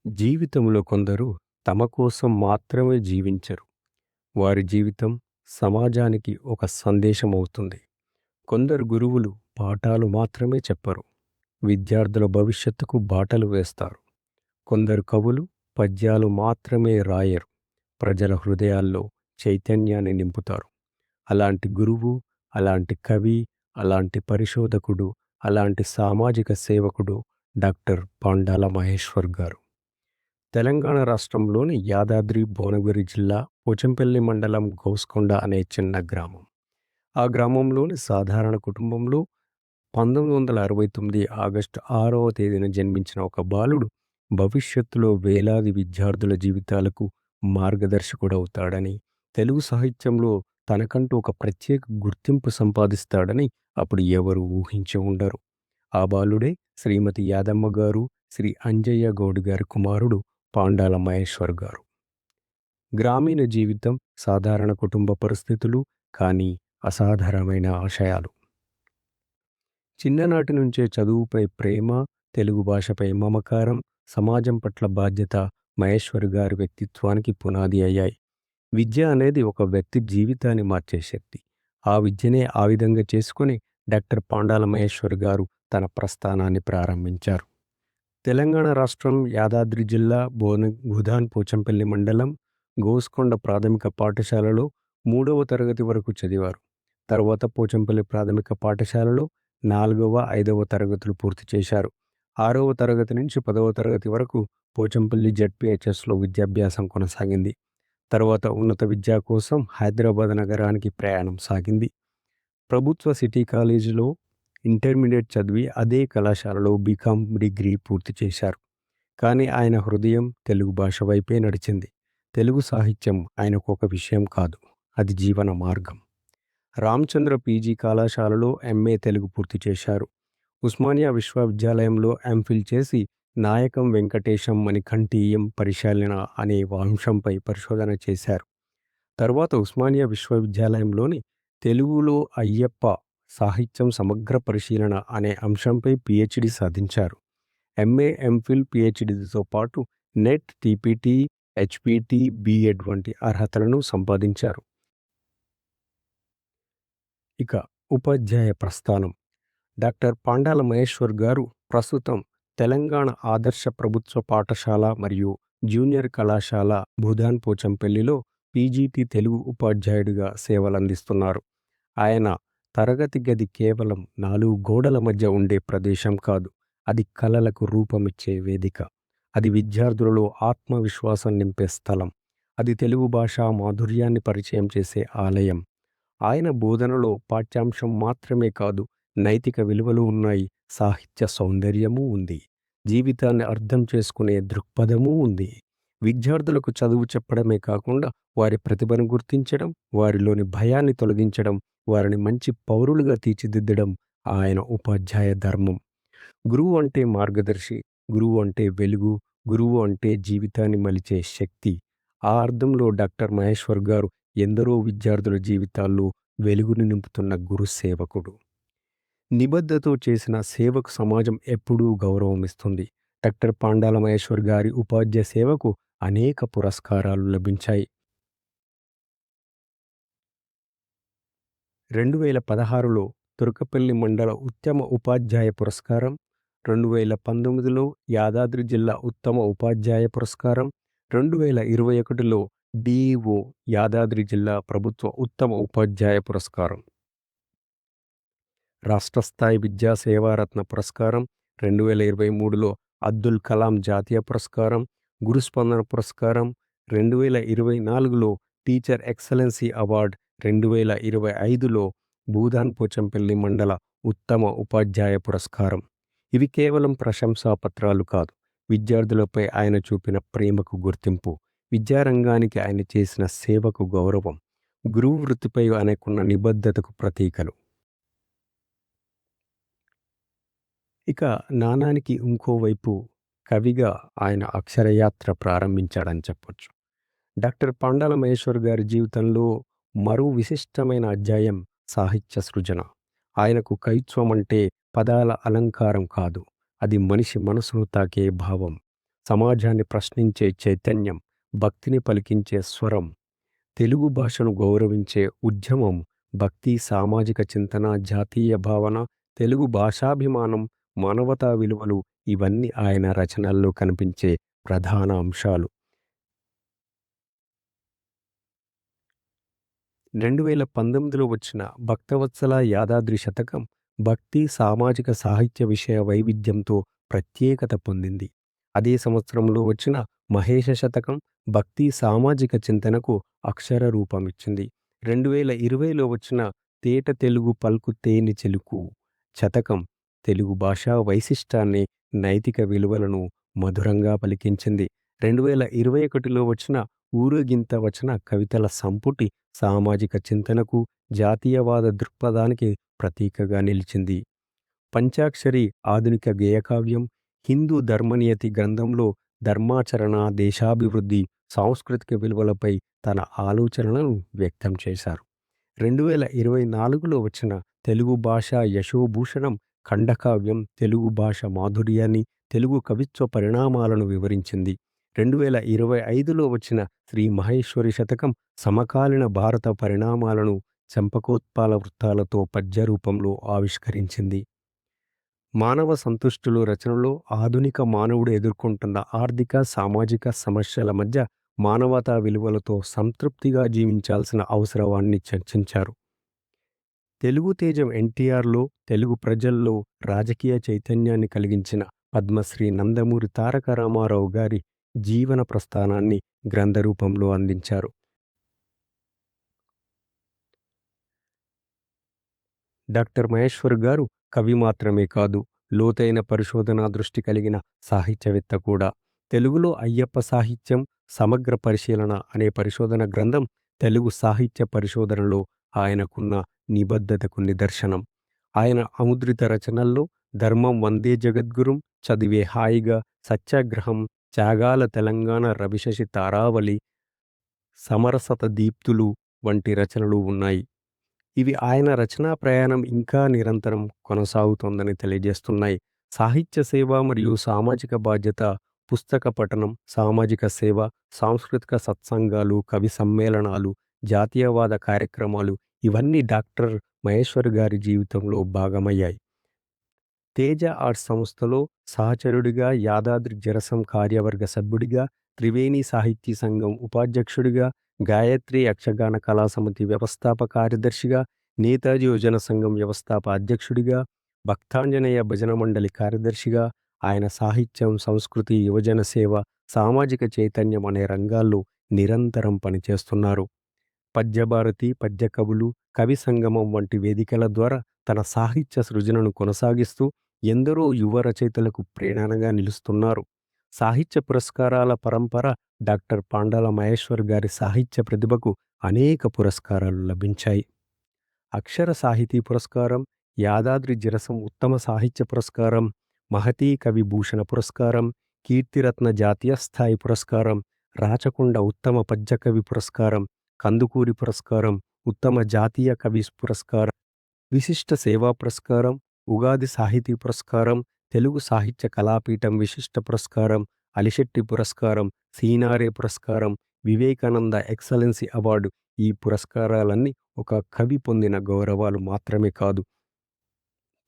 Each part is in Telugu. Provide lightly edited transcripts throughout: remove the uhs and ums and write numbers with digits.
జీవితంలో కొందరు తమ కోసం మాత్రమే జీవించరు. వారి జీవితం సమాజానికి ఒక సందేశం అవుతుంది. కొందరు గురువులు పాఠాలు మాత్రమే చెప్పరు. విద్యార్థుల భవిష్యత్తుకు బాటలు వేస్తారు. కొందరు కవులు పద్యాలు మాత్రమే రాయరు. ప్రజల హృదయాల్లో చైతన్యాన్ని నింపుతారు. అలాంటి గురువు, అలాంటి కవి, అలాంటి పరిశోధకుడు, అలాంటి సామాజిక సేవకుడు డాక్టర్ పాండాల మహేశ్వర్ గారు. తెలంగాణ రాష్ట్రంలోని యాదాద్రి భువనగిరి జిల్లా పోచంపల్లి మండలం గౌస్కొండ అనే చిన్న గ్రామం. ఆ గ్రామంలోని సాధారణ కుటుంబంలో 1969 ఆగస్టు 6వ తేదీన జన్మించిన ఒక బాలుడు భవిష్యత్తులో వేలాది విద్యార్థుల జీవితాలకు మార్గదర్శకుడవుతాడని, తెలుగు సాహిత్యంలో తనకంటూ ఒక ప్రత్యేక గుర్తింపు సంపాదిస్తాడని అప్పుడు ఎవరు ఊహించి ఉండరు. ఆ బాలుడే శ్రీమతి యాదమ్మ గారు, శ్రీ అంజయ్య గౌడ్ గారి కుమారుడు పాండాల మహేశ్వర్ గారు. గ్రామీణ జీవితం, సాధారణ కుటుంబ పరిస్థితులు, కానీ అసాధారణమైన ఆశయాలు. చిన్ననాటి నుంచే చదువుపై ప్రేమ, తెలుగు భాషపై మమకారం, సమాజం పట్ల బాధ్యత మహేశ్వర్ గారి వ్యక్తిత్వానికి పునాది అయ్యాయి. విద్య అనేది ఒక వ్యక్తి జీవితాన్ని మార్చే శక్తి. ఆ విద్యనే ఆయుధంగా చేసుకొని డాక్టర్ పాండాల మహేశ్వర్ గారు తన ప్రస్థానాన్ని ప్రారంభించారు. తెలంగాణ రాష్ట్రం యాదాద్రి జిల్లా భూదాన్ పోచంపల్లి మండలం గోస్కొండ ప్రాథమిక పాఠశాలలో 3వ తరగతి వరకు చదివారు. తర్వాత పోచంపల్లి ప్రాథమిక పాఠశాలలో 4వ, 5వ తరగతులు పూర్తి చేశారు. 6వ తరగతి నుంచి 10వ తరగతి వరకు పోచంపల్లి జెడ్పీహెచ్ఎస్లో విద్యాభ్యాసం కొనసాగింది. తర్వాత ఉన్నత విద్య కోసం హైదరాబాద్ నగరానికి ప్రయాణం సాగింది. ప్రభుత్వ సిటీ కాలేజీలో ఇంటర్మీడియట్ చదివి అదే కళాశాలలో బీకామ్ డిగ్రీ పూర్తి చేశారు. కానీ ఆయన హృదయం తెలుగు భాష వైపే నడిచింది. తెలుగు సాహిత్యం ఆయనకు ఒక విషయం కాదు, అది జీవన మార్గం. రామచంద్ర పీజీ కళాశాలలో ఎంఏ తెలుగు పూర్తి చేశారు. ఉస్మానియా విశ్వవిద్యాలయంలో ఎంఫిల్ చేసి నాయకం వెంకటేశం మణికంఠీయం పరిశీలన అనే అంశంపై పరిశోధన చేశారు. తర్వాత ఉస్మానియా విశ్వవిద్యాలయంలోని తెలుగులో అయ్యప్ప సాహిత్యం సమగ్ర పరిశీలన అనే అంశంపై పిహెచ్డి సాధించారు. ఎంఏ, ఎంఫిల్, పిహెచ్డితో పాటు నెట్, టీపీటీ, హెచ్పిటి, బిఎడ్ వంటి అర్హతలను సంపాదించారు. ఇక ఉపాధ్యాయ ప్రస్థానం. డాక్టర్ పాండాల మహేశ్వర్ గారు ప్రస్తుతం తెలంగాణ ఆదర్శ ప్రభుత్వ పాఠశాల మరియు జూనియర్ కళాశాల భూదాన్ పోచంపల్లిలో పీజీటీ తెలుగు ఉపాధ్యాయుడిగా సేవలందిస్తున్నారు. ఆయన తరగతి గది కేవలం 4 గోడల మధ్య ఉండే ప్రదేశం కాదు, అది కళలకు రూపమిచ్చే వేదిక. అది విద్యార్థులలో ఆత్మవిశ్వాసం నింపే స్థలం. అది తెలుగు భాష మాధుర్యాన్ని పరిచయం చేసే ఆలయం. ఆయన బోధనలో పాఠ్యాంశం మాత్రమే కాదు, నైతిక విలువలు ఉన్నాయి, సాహిత్య సౌందర్యము ఉంది, జీవితాన్ని అర్థం చేసుకునే దృక్పథము ఉంది. విద్యార్థులకు చదువు చెప్పడమే కాకుండా వారి ప్రతిభను గుర్తించడం, వారిలోని భయాన్ని తొలగించడం, వారిని మంచి పౌరులుగా తీర్చిదిద్దడం ఆయన ఉపాధ్యాయ ధర్మం. గురువు అంటే మార్గదర్శి, గురువు అంటే వెలుగు, గురువు అంటే జీవితాన్ని మలిచే శక్తి. ఆ అర్థంలో డాక్టర్ మహేశ్వర్ గారు ఎందరో విద్యార్థుల జీవితాల్లో వెలుగుని నింపుతున్న గురు సేవకుడు. నిబద్ధతో చేసిన సేవకు సమాజం ఎప్పుడూ గౌరవం ఇస్తుంది. డాక్టర్ పాండాల మహేశ్వర్ గారి ఉపాధ్యాయ సేవకు అనేక పురస్కారాలు లభించాయి. 2016లో తుర్కపల్లి మండల ఉత్తమ ఉపాధ్యాయ పురస్కారం, 2019లో యాదాద్రి జిల్లా ఉత్తమ ఉపాధ్యాయ పురస్కారం, 2021లో డిఈఓ యాదాద్రి జిల్లా ప్రభుత్వ ఉత్తమ ఉపాధ్యాయ పురస్కారం, రాష్ట్ర స్థాయి విద్యా సేవారత్న పురస్కారం, 2023లో అబ్దుల్ కలాం జాతీయ పురస్కారం, గురుస్పందన పురస్కారం, 2024లో టీచర్ ఎక్సలెన్సీ అవార్డ్, 2025లో భూదాన్ పోచంపల్లి మండల ఉత్తమ ఉపాధ్యాయ పురస్కారం. ఇవి కేవలం ప్రశంసా పత్రాలు కాదు, విద్యార్థులపై ఆయన చూపిన ప్రేమకు గుర్తింపు, విద్యారంగానికి ఆయన చేసిన సేవకు గౌరవం, గురువు వృత్తిపై ఆయనకున్న నిబద్ధతకు ప్రతీకలు. ఇక నాణానికి ఇంకోవైపు కవిగా ఆయన అక్షరయాత్ర ప్రారంభించాడని చెప్పొచ్చు. డాక్టర్ పాండాల మహేశ్వర్ గారి జీవితంలో మరో విశిష్టమైన అధ్యాయం సాహిత్య సృజన. ఆయనకు కవిత్వం అంటే పదాల అలంకారం కాదు, అది మనిషి మనసును తాకే భావం. సమాజాన్ని ప్రశ్నించే చైతన్యం, భక్తిని పలికించే స్వరం, తెలుగు భాషను గౌరవించే ఉద్యమం, భక్తి, సామాజిక చింతన, జాతీయ భావన, తెలుగు భాషాభిమానం, మానవతా విలువలు ఇవన్నీ ఆయన రచనల్లో కనిపించే ప్రధాన అంశాలు. 2019లో వచ్చిన భక్తవత్సల యాదాద్రి శతకం భక్తి, సామాజిక సాహిత్య విషయ వైవిధ్యంతో ప్రత్యేకత పొందింది. అదే సంవత్సరంలో వచ్చిన మహేష శతకం భక్తి, సామాజిక చింతనకు అక్షర రూపమిచ్చింది. 2020లో వచ్చిన తేట తెలుగు పల్కు తేనె చెలుకు శతకం తెలుగు భాషా వైశిష్టాన్ని, నైతిక విలువలను మధురంగా పలికించింది. 2021లో వచ్చిన ఊరేగింత వచన కవితల సంపుటి సామాజిక చింతనకు, జాతీయవాద దృక్పథానికి ప్రతీకగా నిలిచింది. పంచాక్షరి ఆధునిక గేయకావ్యం, హిందూ ధర్మనియతి గ్రంథంలో ధర్మాచరణ, దేశాభివృద్ధి, సాంస్కృతిక విలువలపై తన ఆలోచనలను వ్యక్తం చేశారు. 2024లో వచ్చిన తెలుగు భాష యశోభూషణం ఖండకావ్యం తెలుగు భాష మాధుర్యాన్ని, తెలుగు కవిత్వ పరిణామాలను వివరించింది. 2025లో వచ్చిన శ్రీ మహేశ్వరి శతకం సమకాలీన భారత పరిణామాలను చంపకోత్పాల వృత్తాలతో పద్య రూపంలో ఆవిష్కరించింది. మానవ సంతుష్టులు రచనలో ఆధునిక మానవుడు ఎదుర్కొంటున్న ఆర్థిక, సామాజిక సమస్యల మధ్య మానవతా విలువలతో సంతృప్తిగా జీవించాల్సిన అవసరాన్ని చర్చించారు. తెలుగు తేజం ఎన్టీఆర్లో తెలుగు ప్రజల్లో రాజకీయ చైతన్యాన్ని కలిగించిన పద్మశ్రీ నందమూరి తారక రామారావు గారి జీవన ప్రస్థానాన్ని గ్రంథ రూపంలో అందించారు. డాక్టర్ మహేశ్వర్ గారు కవి మాత్రమే కాదు, లోతైన పరిశోధనా దృష్టి కలిగిన సాహిత్యవేత్త కూడా. తెలుగులో అయ్యప్ప సాహిత్యం సమగ్ర పరిశీలన అనే పరిశోధన గ్రంథం తెలుగు సాహిత్య పరిశోధనలో ఆయనకున్న నిబద్ధతకు నిదర్శనం. ఆయన అముద్రిత రచనల్లో ధర్మం వందే జగద్గురుం, చదివే హాయిగా, సత్యాగ్రహం, త్యాగాల తెలంగాణ, రవిశశి తారావళి, సమరసత దీప్తులు వంటి రచనలు ఉన్నాయి. ఇవి ఆయన రచనా ప్రయాణం ఇంకా నిరంతరం కొనసాగుతోందని తెలియజేస్తున్నాయి. సాహిత్య సేవ మరియు సామాజిక బాధ్యత, పుస్తక పఠనం, సామాజిక సేవ, సాంస్కృతిక సత్సంగాలు, కవి సమ్మేళనాలు, జాతీయవాద కార్యక్రమాలు ఇవన్నీ డాక్టర్ మహేశ్వర్ గారి జీవితంలో భాగమయ్యాయి. తేజ ఆర్ట్స్ సంస్థలో సహచరుడిగా, యాదాద్రి జరసం కార్యవర్గ సభ్యుడిగా, త్రివేణి సాహితీ సంఘం ఉపాధ్యక్షుడిగా, గాయత్రి యక్షగాన కళాసమితి వ్యవస్థాపక కార్యదర్శిగా, నేతాజీ యువజన సంఘం వ్యవస్థాప అధ్యక్షుడిగా, భక్తాంజనేయ భజన మండలి కార్యదర్శిగా ఆయన సాహిత్యం, సంస్కృతి, యువజన సేవ, సామాజిక చైతన్యం అనే రంగాల్లో నిరంతరం పనిచేస్తున్నారు. పద్యభారతి, పద్య కవులు, కవి సంగమం వంటి వేదికల ద్వారా తన సాహిత్య సృజనను కొనసాగిస్తూ ఎందరో యువ రచయితలకు ప్రేరణగా నిలుస్తున్నారు. సాహిత్య పురస్కారాల పరంపర డాక్టర్ పాండాల మహేశ్వర్ గారి సాహిత్య ప్రతిభకు అనేక పురస్కారాలు లభించాయి. అక్షర సాహితీ పురస్కారం, యాదాద్రి జరసం ఉత్తమ సాహిత్య పురస్కారం, మహతీ కవి భూషణ పురస్కారం, కీర్తిరత్న జాతీయ స్థాయి పురస్కారం, రాచకొండ ఉత్తమ పద్య కవి పురస్కారం, కందుకూరి పురస్కారం, ఉత్తమ జాతీయ కవి పురస్కారం, విశిష్ట సేవా పురస్కారం, ఉగాది సాహితీ పురస్కారం, తెలుగు సాహిత్య కళాపీఠం విశిష్ట పురస్కారం, అలిశెట్టి పురస్కారం, సీనారే పురస్కారం, వివేకానంద ఎక్సలెన్సీ అవార్డు ఈ పురస్కారాలన్నీ ఒక కవి పొందిన గౌరవాలు మాత్రమే కాదు,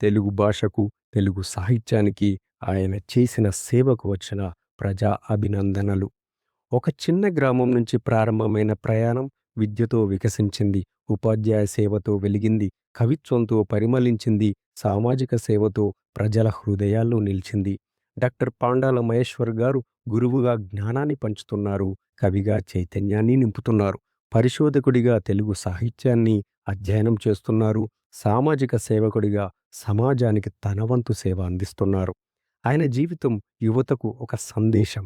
తెలుగు భాషకు, తెలుగు సాహిత్యానికి ఆయన చేసిన సేవకు వచ్చిన ప్రజా అభినందనలు. ఒక చిన్న గ్రామం నుంచి ప్రారంభమైన ప్రయాణం విద్యతో వికసించింది, ఉపాధ్యాయ సేవతో వెలిగింది, కవిత్వంతో పరిమళించింది, సామాజిక సేవతో ప్రజల హృదయాల్లో నిలిచింది. డాక్టర్ పాండాల మహేశ్వర్ గారు గురువుగా జ్ఞానాన్ని పంచుతున్నారు, కవిగా చైతన్యాన్ని నింపుతున్నారు, పరిశోధకుడిగా తెలుగు సాహిత్యాన్ని అధ్యయనం చేస్తున్నారు, సామాజిక సేవకుడిగా సమాజానికి తన వంతు సేవ అందిస్తున్నారు. ఆయన జీవితం యువతకు ఒక సందేశం.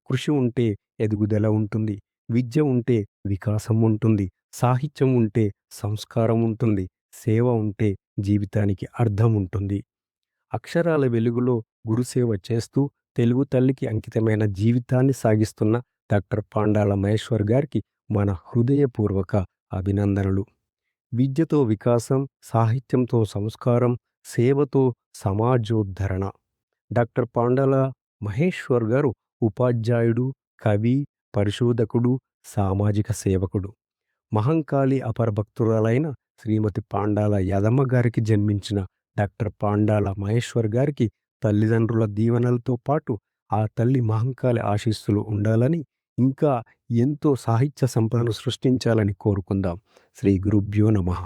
కృషి ఉంటే ఎదుగుదల ఉంటుంది, విద్య ఉంటే వికాసం ఉంటుంది, సాహిత్యం ఉంటే సంస్కారం ఉంటుంది, సేవ ఉంటే జీవితానికి అర్థం ఉంటుంది. అక్షరాల వెలుగులో గురుసేవ చేస్తూ తెలుగు తల్లికి అంకితమైన జీవితాన్ని సాగిస్తున్న డాక్టర్ పాండాల మహేశ్వర్ గారికి మన హృదయపూర్వక అభినందనలు. విద్యతో వికాసం, సాహిత్యంతో సంస్కారం, సేవతో సమాజోద్ధరణ. డాక్టర్ పాండాల మహేశ్వర్ గారు ఉపాధ్యాయుడు, కవి, పరిశోధకుడు, సామాజిక సేవకుడు. మహంకాళి అపర భక్తురాలైన శ్రీమతి పాండాల యాదమ్మ గారికి జన్మించిన డాక్టర్ పాండాల మహేశ్వర్ గారికి తల్లిదండ్రుల దీవెనలతో పాటు ఆ తల్లి మహంకాళి ఆశీస్సులు ఉండాలని, ఇంకా ఎంతో సాహిత్య సంపదను సృష్టించాలని కోరుకుందాం. శ్రీ గురుభ్యో నమః.